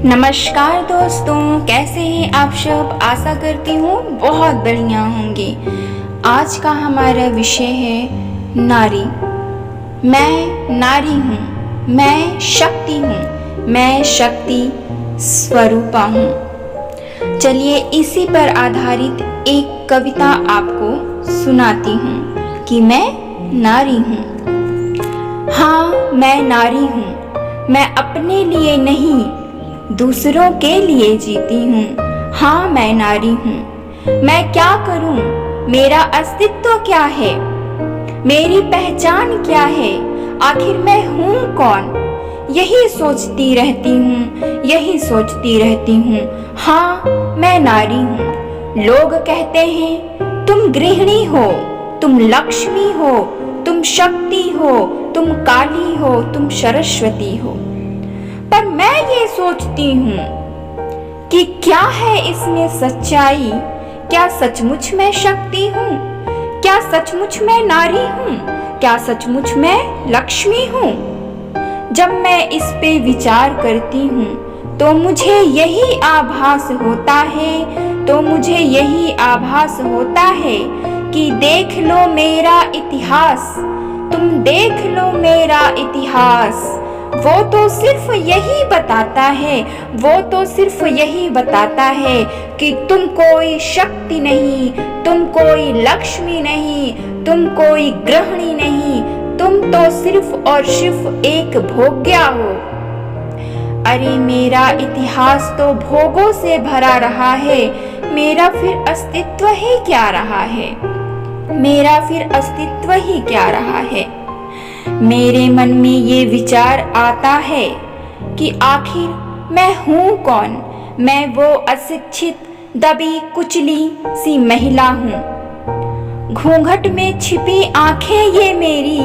नमस्कार दोस्तों, कैसे हैं आप सब। आशा करती हूँ बहुत बढ़िया होंगे। आज का हमारा विषय है नारी। मैं नारी हूँ, मैं शक्ति हूँ, मैं शक्ति स्वरूपा हूँ। चलिए इसी पर आधारित एक कविता आपको सुनाती हूँ कि मैं नारी हूँ। हाँ, मैं नारी हूँ, मैं अपने लिए नहीं दूसरों के लिए जीती हूँ। हाँ, मैं नारी हूँ, मैं क्या करूँ, मेरा अस्तित्व क्या है, मेरी पहचान क्या है, आखिर मैं हूँ कौन। यही सोचती रहती हूँ, यही सोचती रहती हूँ। हाँ, मैं नारी हूँ। लोग कहते हैं तुम गृहिणी हो, तुम लक्ष्मी हो, तुम शक्ति हो, तुम काली हो, तुम सरस्वती हो। पर मैं ये सोचती हूँ कि क्या है इसमें सच्चाई। क्या सचमुच मैं शक्ति हूँ, क्या सचमुच मैं नारी हूँ, क्या सचमुच मैं लक्ष्मी हूँ। जब मैं इस पे विचार करती हूँ तो मुझे यही आभास होता है, तो मुझे यही आभास होता है कि देख लो मेरा इतिहास, तुम देख लो मेरा इतिहास। वो तो सिर्फ यही बताता है, वो तो सिर्फ यही बताता है कि तुम कोई शक्ति नहीं, तुम कोई लक्ष्मी नहीं, तुम कोई गृहिणी नहीं, तुम तो सिर्फ और सिर्फ एक भोग्या हो। अरे मेरा इतिहास तो भोगों से भरा रहा है, मेरा फिर अस्तित्व ही क्या रहा है, मेरा फिर अस्तित्व ही क्या रहा है। मेरे मन में ये विचार आता है कि आखिर मैं हूँ कौन। मैं वो अशिक्षित दबी कुचली सी महिला हूँ। घूंघट में छिपी आंखें ये मेरी,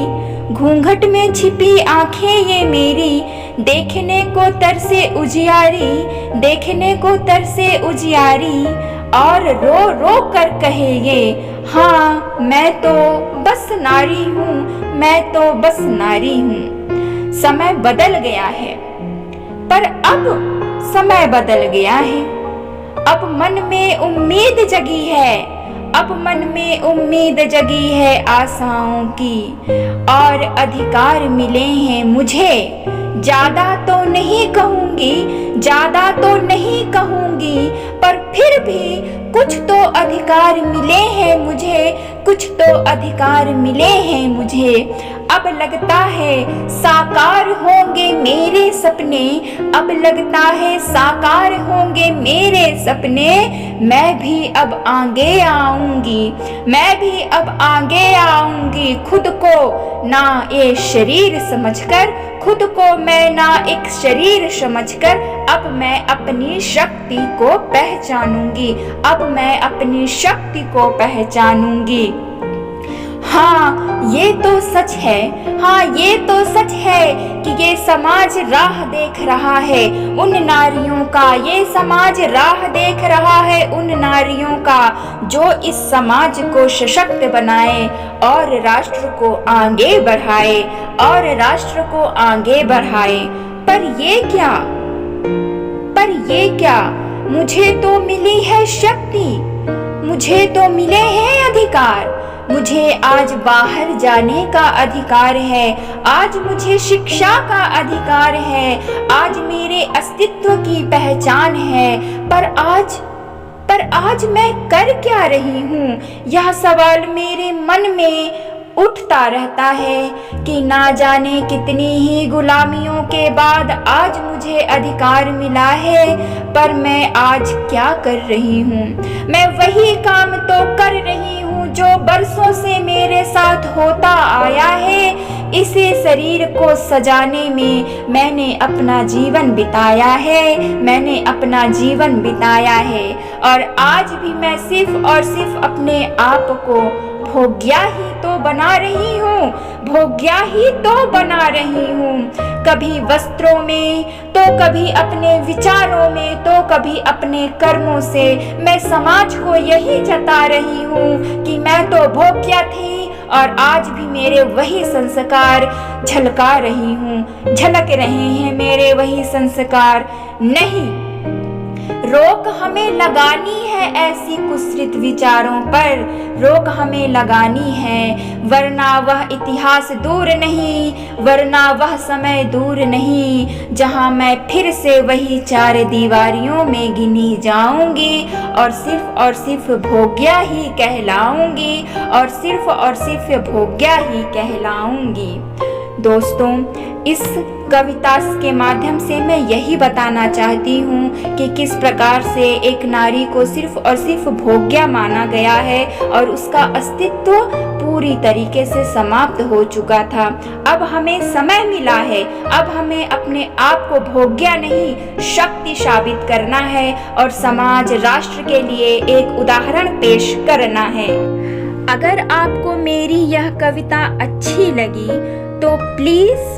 घूंघट में छिपी आंखें ये मेरी, देखने को तरसे उजियारी, देखने को तरसे उजियारी, और रो रो कर कहे ये हाँ मैं तो बस नारी हूँ, मैं तो बस नारी हूँ। समय बदल गया है, पर अब समय बदल गया है। अब मन में उम्मीद जगी है, अब मन में उम्मीद जगी है आशाओं की, और अधिकार मिले हैं मुझे। ज्यादा तो नहीं कहूंगी, ज्यादा तो नहीं कहूंगी, पर फिर भी कुछ तो अधिकार मिले हैं मुझे, कुछ तो अधिकार मिले हैं मुझे। अब लगता है साकार होंगे मेरे सपने, अब लगता है साकार होंगे मेरे सपने। मैं भी अब आगे आऊंगी, मैं भी अब आगे आऊंगी, खुद को ना ये शरीर समझकर, खुद को मैं ना एक शरीर समझकर। अब मैं अपनी शक्ति को पहचानूंगी, अब मैं अपनी शक्ति को पहचानूंगी। हाँ ये तो सच है, हाँ ये तो सच है कि ये समाज राह देख रहा है उन नारियों का, ये समाज राह देख रहा है उन नारियों का जो इस समाज को सशक्त बनाए और राष्ट्र को आगे बढ़ाए, और राष्ट्र को आगे बढ़ाए। पर ये क्या, पर ये क्या, मुझे तो मिली है शक्ति, मुझे तो मिले हैं अधिकार। मुझे आज बाहर जाने का अधिकार है, आज मुझे शिक्षा का अधिकार है, आज मेरे अस्तित्व की पहचान है। पर आज मैं कर क्या रही हूँ, यह सवाल मेरे मन में उठता रहता है कि ना जाने कितनी ही गुलामियों के बाद आज मुझे अधिकार मिला है। पर मैं आज क्या कर रही हूँ, मैं वही काम तो कर रही हूँ जो बरसों से मेरे साथ होता आया है। इसे शरीर को सजाने में मैंने अपना जीवन बिताया है, मैंने अपना जीवन बिताया है, और आज भी मैं सिर्फ और सिर्फ अपने आप को भोग्या ही तो बना रही हूँ, भोग्या ही तो बना रही हूँ। कभी वस्त्रों में, तो कभी अपने विचारों में, तो कभी अपने कर्मों से मैं समाज को यही जता रही हूँ कि मैं तो भोग्या थी, और आज भी मेरे वही संस्कार झलका रही हूँ, झलक रहे हैं मेरे वही संस्कार। नहीं। रोक हमें लगानी है ऐसी कुत्सित विचारों पर, रोक हमें लगानी है, वरना वह इतिहास दूर नहीं, वरना वह समय दूर नहीं, जहां मैं फिर से वही चार दीवारियों में गिनी जाऊंगी और सिर्फ भोग्या ही कहलाऊंगी, और सिर्फ भोग्या ही कहलाऊंगी। दोस्तों, इस कविता के माध्यम से मैं यही बताना चाहती हूँ कि किस प्रकार से एक नारी को सिर्फ भोग्या माना गया है और उसका अस्तित्व पूरी तरीके से समाप्त हो चुका था। अब हमें समय मिला है, अब हमें अपने आप को भोग्या नहीं शक्ति साबित करना है और समाज राष्ट्र के लिए एक उदाहरण पेश करना है। अगर आपको मेरी यह कविता अच्छी लगी तो प्लीज़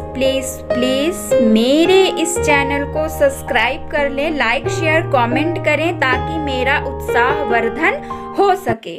मेरे इस चैनल को सब्सक्राइब कर लें, लाइक शेयर कमेंट करें ताकि मेरा उत्साह वर्धन हो सके।